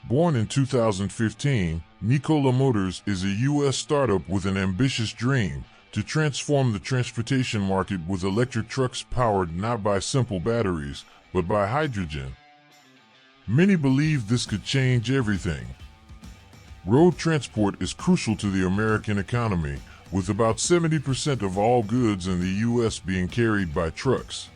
Born in 2015, Nikola Motors is a U.S. startup with an ambitious dream to transform the transportation market with electric trucks powered not by simple batteries, but by hydrogen. Many believe this could change everything. Road transport is crucial to the American economy, with about 70% of all goods in the U.S. being carried by trucks.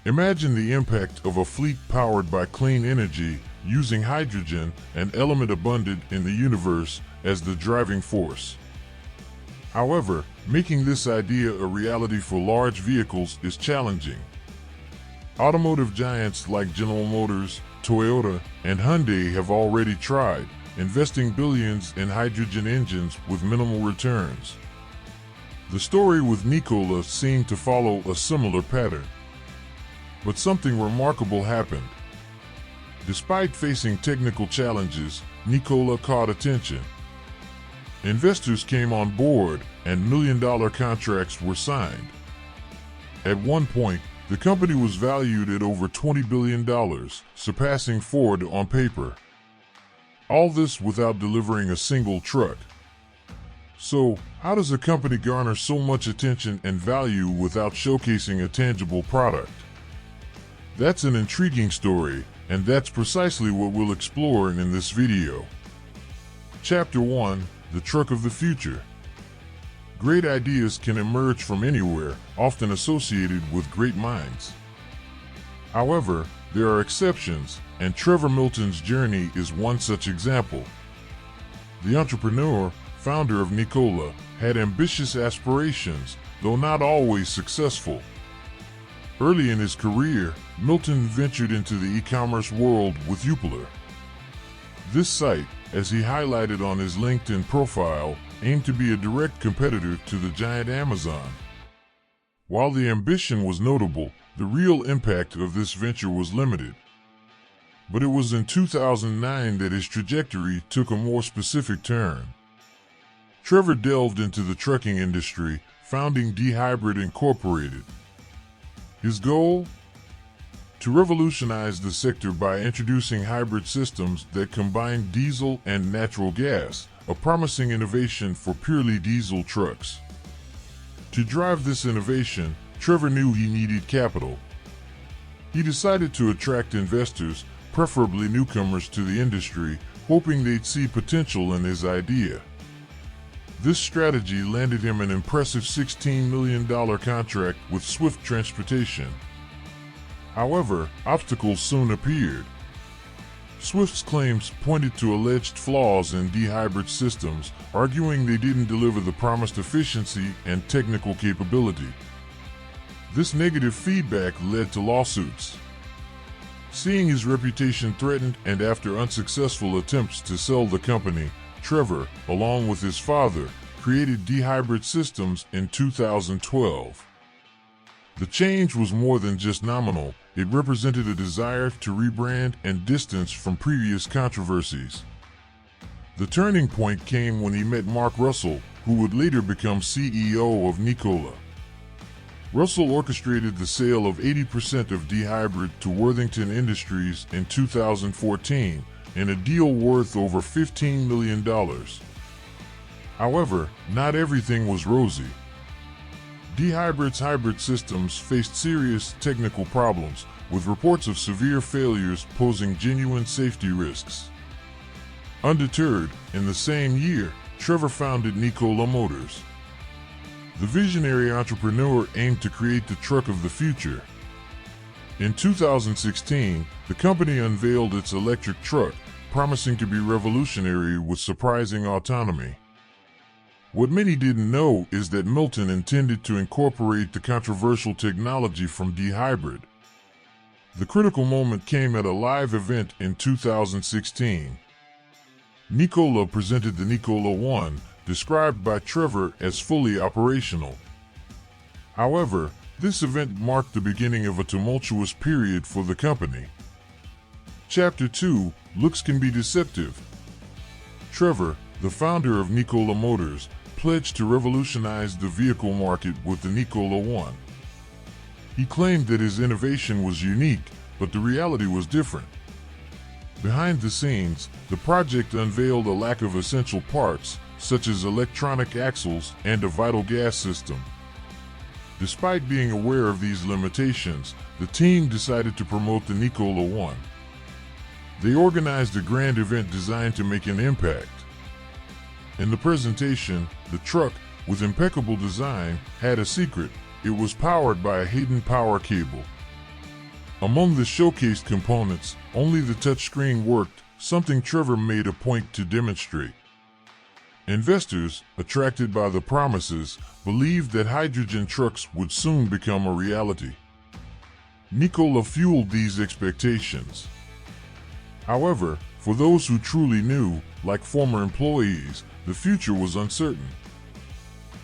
Imagine the impact of a fleet powered by clean energy, using hydrogen, an element abundant in the universe, as the driving force. However, making this idea a reality for large vehicles is challenging. Automotive giants like General Motors, Toyota, and Hyundai have already tried, investing billions in hydrogen engines with minimal returns. The story with Nikola seemed to follow a similar pattern. But something remarkable happened. Despite facing technical challenges, Nikola caught attention. Investors came on board and million-dollar contracts were signed. At one point, the company was valued at over $20 billion, surpassing Ford on paper. All this without delivering a single truck. So, how does a company garner so much attention and value without showcasing a tangible product? That's an intriguing story, and that's precisely what we'll explore in this video. Chapter 1: The Truck of the Future. Great ideas can emerge from anywhere, often associated with great minds. However, there are exceptions, and Trevor Milton's journey is one such example. The entrepreneur, founder of Nikola, had ambitious aspirations, though not always successful. Early in his career, Milton ventured into the e-commerce world with Youpler. This site, as he highlighted on his LinkedIn profile, aimed to be a direct competitor to the giant Amazon. While the ambition was notable, the real impact of this venture was limited. But it was in 2009 that his trajectory took a more specific turn. Trevor delved into the trucking industry, founding D-Hybrid Incorporated. His goal? To revolutionize the sector by introducing hybrid systems that combine diesel and natural gas, a promising innovation for purely diesel trucks. To drive this innovation, Trevor knew he needed capital. He decided to attract investors, preferably newcomers to the industry, hoping they'd see potential in his idea. This strategy landed him an impressive $16 million contract with Swift Transportation. However, obstacles soon appeared. Swift's claims pointed to alleged flaws in D-Hybrid systems, arguing they didn't deliver the promised efficiency and technical capability. This negative feedback led to lawsuits. Seeing his reputation threatened and after unsuccessful attempts to sell the company, Trevor, along with his father, created D-Hybrid Systems in 2012. The change was more than just nominal, it represented a desire to rebrand and distance from previous controversies. The turning point came when he met Mark Russell, who would later become CEO of Nikola. Russell orchestrated the sale of 80% of D-Hybrid to Worthington Industries in 2014, in a deal worth over $15 million. However, not everything was rosy. D-Hybrid's hybrid systems faced serious technical problems, with reports of severe failures posing genuine safety risks. Undeterred, in the same year, Trevor founded Nikola Motors. The visionary entrepreneur aimed to create the truck of the future. In 2016, the company unveiled its electric truck, promising to be revolutionary with surprising autonomy. What many didn't know is that Milton intended to incorporate the controversial technology from D-Hybrid. The critical moment came at a live event in 2016. Nikola presented the Nikola One, described by Trevor as fully operational. However, this event marked the beginning of a tumultuous period for the company. Chapter 2: Looks Can Be Deceptive. Trevor, the founder of Nikola Motors, pledged to revolutionize the vehicle market with the Nikola One. He claimed that his innovation was unique, but the reality was different. Behind the scenes, the project unveiled a lack of essential parts, such as electronic axles and a vital gas system. Despite being aware of these limitations, the team decided to promote the Nikola 1. They organized a grand event designed to make an impact. In the presentation, the truck, with impeccable design, had a secret. It was powered by a hidden power cable. Among the showcased components, only the touchscreen worked, something Trevor made a point to demonstrate. Investors, attracted by the promises, believed that hydrogen trucks would soon become a reality. Nikola fueled these expectations. However, for those who truly knew, like former employees, the future was uncertain.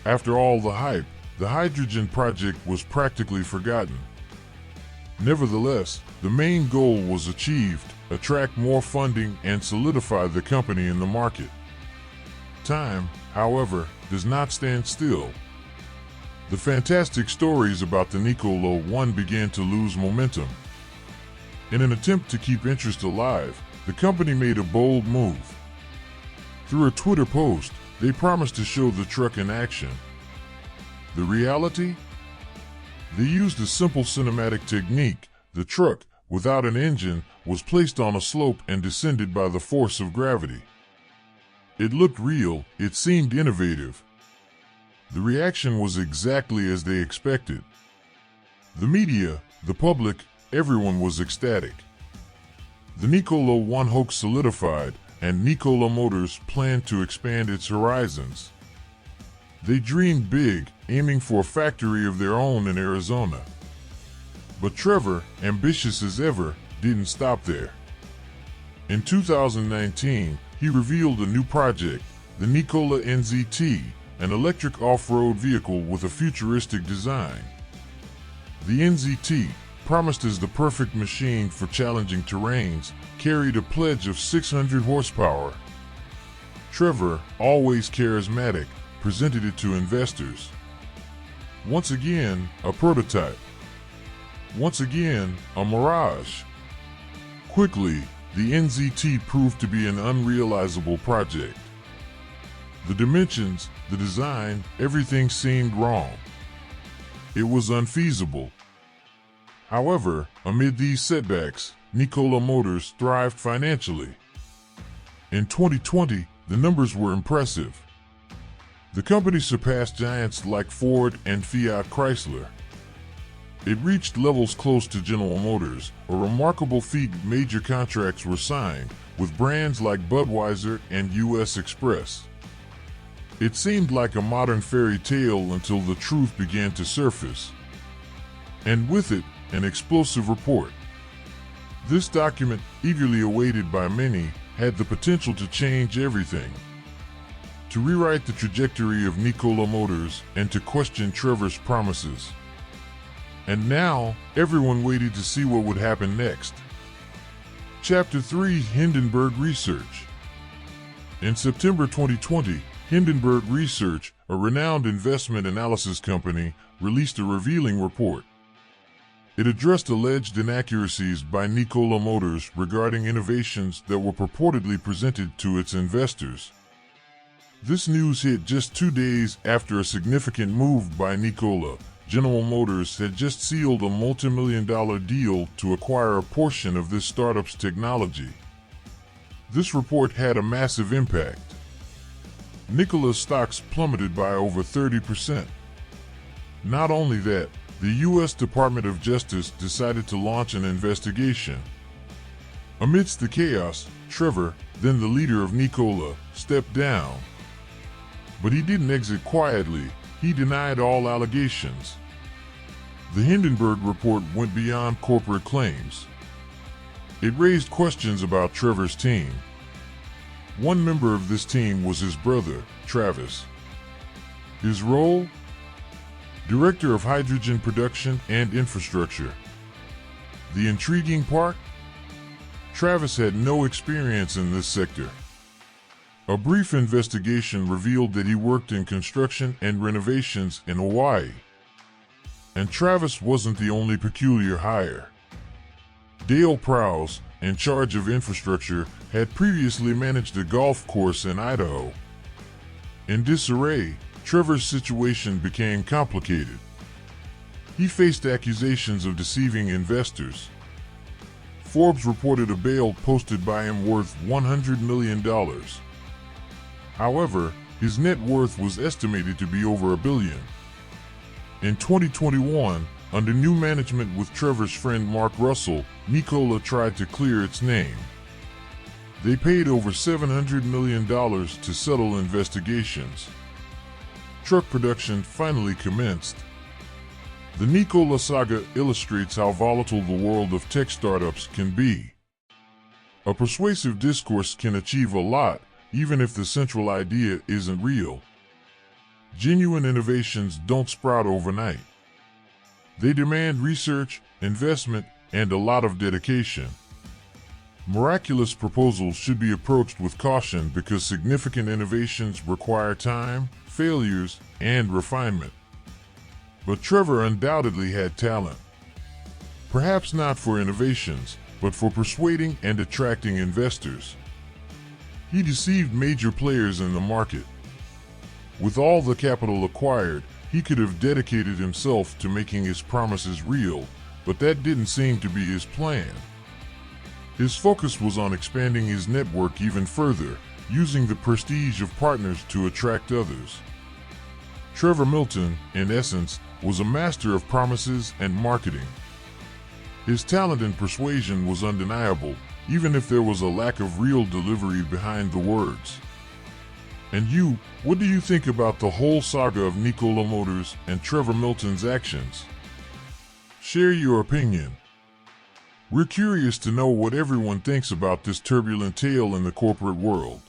After all the hype, the hydrogen project was practically forgotten. Nevertheless, the main goal was achieved: attract more funding and solidify the company in the market. Time, however, does not stand still. The fantastic stories about the Nikola 1 began to lose momentum. In an attempt to keep interest alive, the company made a bold move. Through a Twitter post, they promised to show the truck in action. The reality? They used a simple cinematic technique. The truck, without an engine, was placed on a slope and descended by the force of gravity. It looked real, it seemed innovative. The reaction was exactly as they expected. The media, the public, everyone was ecstatic. The Nikola 1 hoax solidified, and Nikola Motors planned to expand its horizons. They dreamed big, aiming for a factory of their own in Arizona. But Trevor, ambitious as ever, didn't stop there. In 2019, he revealed a new project, the Nikola NZT, an electric off-road vehicle with a futuristic design. The NZT, promised as the perfect machine for challenging terrains, carried a pledge of 600 horsepower. Trevor, always charismatic, presented it to investors. Once again, a prototype. Once again, a mirage. Quickly, the NZT proved to be an unrealizable project. The dimensions, the design, everything seemed wrong. It was unfeasible. However, amid these setbacks, Nikola Motors thrived financially. In 2020, the numbers were impressive. The company surpassed giants like Ford and Fiat Chrysler. It reached levels close to General Motors, a remarkable feat. Major contracts were signed with brands like Budweiser and US Express. It seemed like a modern fairy tale until the truth began to surface. And with it, an explosive report. This document, eagerly awaited by many, had the potential to change everything. To rewrite the trajectory of Nikola Motors and to question Trevor's promises. And now, everyone waited to see what would happen next. Chapter 3: Hindenburg Research. In September 2020, Hindenburg Research, a renowned investment analysis company, released a revealing report. It addressed alleged inaccuracies by Nikola Motors regarding innovations that were purportedly presented to its investors. This news hit just 2 days after a significant move by Nikola. General Motors had just sealed a multi-million-dollar deal to acquire a portion of this startup's technology. This report had a massive impact. Nikola's stocks plummeted by over 30%. Not only that, the U.S. Department of Justice decided to launch an investigation. Amidst the chaos, Trevor, then the leader of Nikola, stepped down. But he didn't exit quietly. He denied all allegations. The Hindenburg report went beyond corporate claims. It raised questions about Trevor's team. One member of this team was his brother, Travis. His role? Director of Hydrogen Production and Infrastructure. The intriguing part? Travis had no experience in this sector. A brief investigation revealed that he worked in construction and renovations in Hawaii. And Travis wasn't the only peculiar hire. Dale Prowse, in charge of infrastructure, had previously managed a golf course in Idaho. In disarray, Trevor's situation became complicated. He faced accusations of deceiving investors. Forbes reported a bail posted by him worth $100 million. However, his net worth was estimated to be over $1 billion. In 2021, under new management with Trevor's friend Mark Russell, Nikola tried to clear its name. They paid over $700 million to settle investigations. Truck production finally commenced. The Nikola saga illustrates how volatile the world of tech startups can be. A persuasive discourse can achieve a lot, even if the central idea isn't real. Genuine innovations don't sprout overnight. They demand research, investment, and a lot of dedication. Miraculous proposals should be approached with caution because significant innovations require time, failures, and refinement. But Trevor undoubtedly had talent. Perhaps not for innovations, but for persuading and attracting investors. He deceived major players in the market. With all the capital acquired, he could have dedicated himself to making his promises real, but that didn't seem to be his plan. His focus was on expanding his network even further, using the prestige of partners to attract others. Trevor Milton, in essence, was a master of promises and marketing. His talent in persuasion was undeniable, even if there was a lack of real delivery behind the words. And you, what do you think about the whole saga of Nikola Motors and Trevor Milton's actions? Share your opinion. We're curious to know what everyone thinks about this turbulent tale in the corporate world.